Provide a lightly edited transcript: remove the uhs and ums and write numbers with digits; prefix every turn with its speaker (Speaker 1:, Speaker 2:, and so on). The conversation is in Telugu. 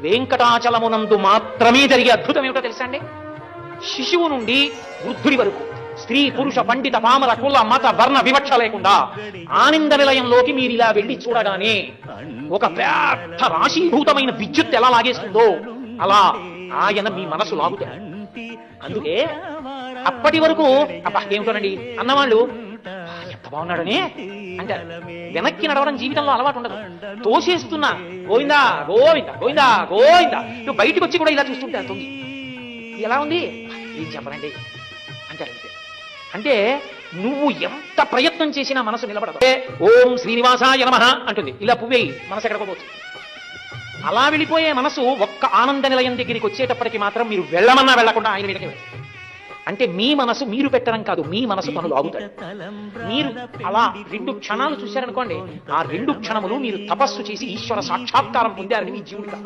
Speaker 1: వెంకటాచలమునందు మాత్రమే జరిగే అద్భుతం ఏమిటో తెలుసా అండి? శిశువు నుండి వృద్ధుడి వరకు, స్త్రీ పురుష పండిత పామర కుల మత వర్ణ వివక్ష లేకుండా ఆనంద నిలయంలోకి మీరు ఇలా వెళ్ళి చూడగానే ఒక పెద్ద రాశీభూతమైన విద్యుత్ ఎలా లాగేస్తుందో అలా ఆయన మీ మనసు లాగుతాడు. అందుకే అప్పటి వరకు అబ్బా ఏమిటోనండి అన్నవాళ్ళు ఎంత బాగున్నాడని అంటారు. వెనక్కి నడవడం జీవితంలో అలవాటు ఉండదు. తోసేస్తున్నా గోవిందా గోవిందా గోవిందా గోవిందా నువ్వు బయటకు వచ్చి కూడా ఇలా చూస్తుంటారు. తొంగి ఎలా ఉంది ఏం చెప్పనండి అంటారు. అంటే నువ్వు ఎంత ప్రయత్నం చేసినా మనసు నిలబడదు. ఓం శ్రీనివాసాయ నమః అంటుంది, ఇలా పువ్వేయి మనసు ఎక్కడిపోవచ్చు. అలా వెళ్ళిపోయే మనసు ఒక్క ఆనంద నిలయం దగ్గరికి వచ్చేటప్పటికి మాత్రం మీరు వెళ్ళమన్నా వెళ్లకుండా ఆయన మీదకి వెళ్తారు. అంటే మీ మనసు మీరు పెట్టడం కాదు, మీ మనసు పనులు ఆగుతాడు. మీరు అలా 2 క్షణాలు చూశారనుకోండి, ఆ 2 క్షణములు మీరు తపస్సు చేసి ఈశ్వర సాక్షాత్కారం పొందారని మీ జీవుడికి